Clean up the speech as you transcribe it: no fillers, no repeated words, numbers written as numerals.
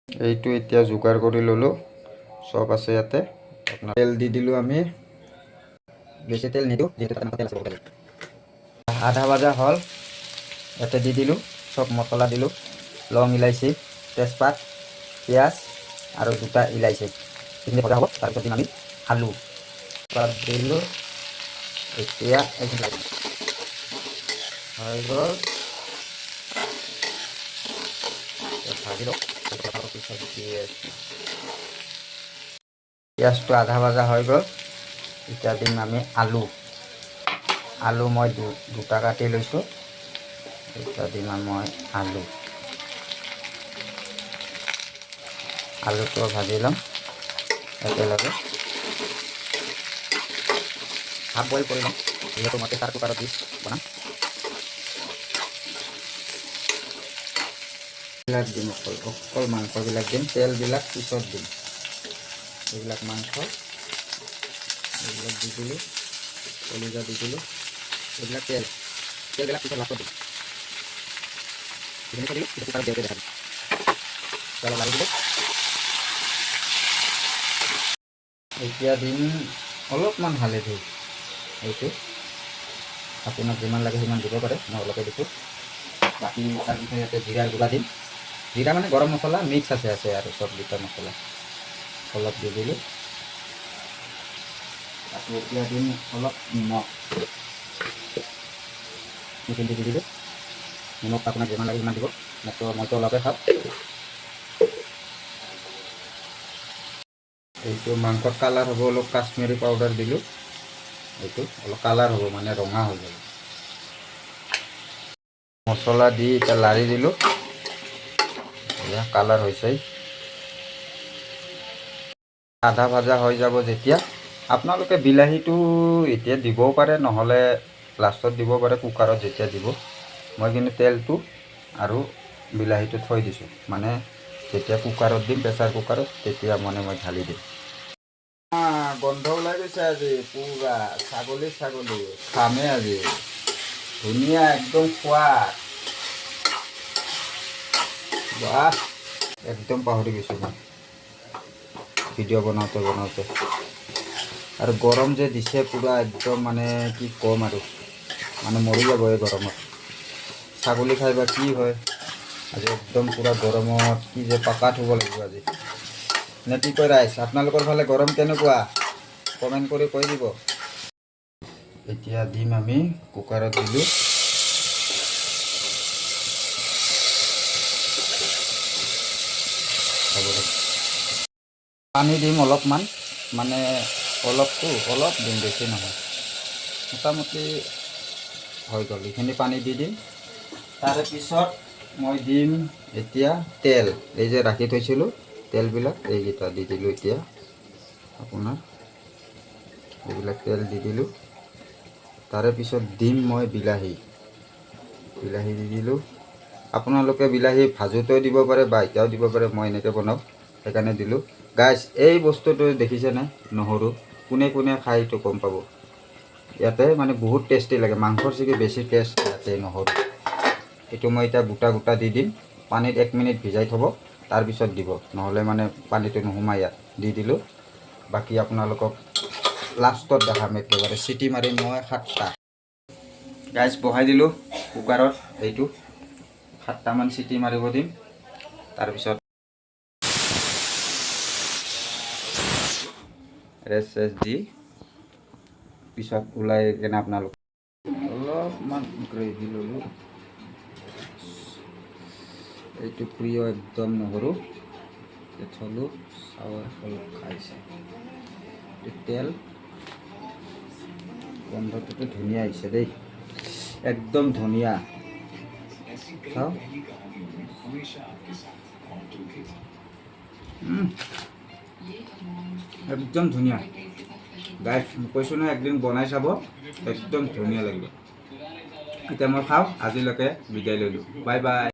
এইটো এতিয়া যোগাৰ কৰি ল'লোঁ, চব আছে ইয়াতে। আপোনাৰ তেল দি দিলোঁ আমি, বেছি তেল নিদিওঁ যিহেতু তাতে তেল আছে বহুত। আধা ভাজা হ'ল, ইয়াতে দি দিলোঁ চব মছলা দিলোঁ, লং ইলাইচি, তেজপাত, পিঁয়াজ আৰু 2টা ইলাইচি, সেইখিনি ভজা হ'ব। তাৰপিছত দিম আমি আলু দিলোঁ। এতিয়া হৈ গ'ল, ভাজি লওঁ। পিঁয়াজটো আধা ভাজা হৈ গ'ল, এতিয়া দিম আমি আলু মই 2টা কাটি লৈছোঁ। এতিয়া দিম মই আলুটো ভাজি ল'ম একেলগে, হাফ বইল কৰি ল'ম যিহেতু মই প্ৰেছাৰ কুকাৰত দি বনাম। বিলাক দিম, অকল মাংসবিলাক দিম, তেলবিলাক পিছত দিম। এইবিলাক মাংস এইবিলাক দি দিলোঁ, কলিজা দি দিলোঁ, এইবিলাক তেলবিলাক পিছত লাষ্টত দিম। এইখিনি দিলোঁ, পিছত কুকাৰত দিওঁতে দেখা দিম। তেল লাৰি দিলোঁ। এতিয়া দিম অলপমান হালধি, এইটো আপোনাক যিমান লাগে সিমান দিব পাৰে, মই অলপে দিছোঁ। বাকী তাৰপিছত ইয়াতে জিৰাৰ গুড়া দিম, জিৰা মানে গৰম মছলা মিক্স আছে আৰু চব 2টা মছলা অলপ দি দিলোঁ। তাতে এতিয়া দিম অলপ নিমখ, এইখিনি দি দিলোঁ। নিমখ আপোনাক যিমান লাগে সিমান দিব, মইতো অলপে খাওঁ। এইটো মাংসত কালাৰ হ'ব, অলপ কাশ্মীৰী পাউডাৰ দিলোঁ। এইটো অলপ কালাৰ হ'ব, মানে ৰঙা হৈ যাব। মছলা দি এতিয়া লাৰি দিলোঁ, এয়া কালাৰ হৈছে। আধা ভাজা হৈ যাব যেতিয়া, আপোনালোকে বিলাহীটো এতিয়া দিবও পাৰে, নহ'লে লাষ্টত দিব পাৰে কুকাৰত যেতিয়া দিব। মই কিন্তু তেলটো আৰু বিলাহীটো থৈ দিছোঁ, মানে যেতিয়া কুকাৰত দিম, প্ৰেছাৰ কুকাৰত, তেতিয়া মানে মই ঢালি দিম। গন্ধ ওলাই গৈছে আজি পুৰা, ছাগলী খামে আজি, ধুনীয়া একদম সোৱাদ। বাহ, একদম পাহৰি গৈছোঁ মই ভিডিঅ' বনাওঁতে আৰু গৰম যে দিছে পুৰা, একদম মানে কি ক'ম আৰু, মানে মৰি যাব এই গৰমত। ছাগলী খাই বা কি হয় আজি, একদম পুৰা গৰমত কি যে পাকাত হ'ব লাগিব আজি নে কি কয় ৰাইজ? আপোনালোকৰ ফালে গৰম কেনেকুৱা কমেণ্ট কৰি কৈ দিব। এতিয়া দিম আমি কুকাৰত দিলোঁ, পানী দিম অলপমান, মানে অলপ দিম, বেছি নহয়, মোটামুটি হৈ গ'ল। এইখিনি পানী দি দিম। তাৰে পিছত মই দিম এতিয়া তেল, এই যে ৰাখি থৈছিলোঁ তেলবিলাক, এইকেইটা দি দিলোঁ। এতিয়া আপোনাৰ এইবিলাক তেল দি দিলোঁ। তাৰে পিছত দিম মই বিলাহী দি দিলোঁ। আপোনালোকে বিলাহী ভাজোতেও দিব পাৰে বা এতিয়াও দিব পাৰে, মই এনেকৈ বনাওঁ সেইকাৰণে দিলোঁ। গাইছ, এই বস্তুটো দেখিছেনে, নহৰু কোনে খায় এইটো গম পাব। ইয়াতে মানে বহুত টেষ্টি লাগে, মাংসৰ চিকি বেছি টেষ্ট ইয়াতে নহৰু। এইটো মই এতিয়া গোটা দি দিম, পানীত 1 মিনিট ভিজাই থ'ব, তাৰপিছত দিব, নহ'লে মানে পানীটো নোসোমাই। ইয়াত দি দিলোঁ। বাকী আপোনালোকক লাষ্টত দেখাম, একেবাৰে চিটি মাৰিম মই 7টা। গাইছ, বহাই দিলোঁ কুকাৰত, এইটো 7টামান চিটি মাৰিব দিম। তাৰপিছত ৰেষ্ট দি পিছত ওলাই কেনে আপোনালোক অলপমান গ্ৰেভি ল'লোঁ। এইটো প্ৰিয় একদম নহৰু থলোঁ, চাউল অলপ খাইছে। তেল গন্ধটোতো ধুনীয়া আহিছে দেই, একদম ধুনীয়া। চাওক, একদম ধুনীয়া। গাইছ, কৈছোঁ নহয় একদিন বনাই চাব, একদম ধুনীয়া লাগিব। এতিয়া মই খাওঁ, আজিলৈকে বিদায় ললোঁ, বাই বাই।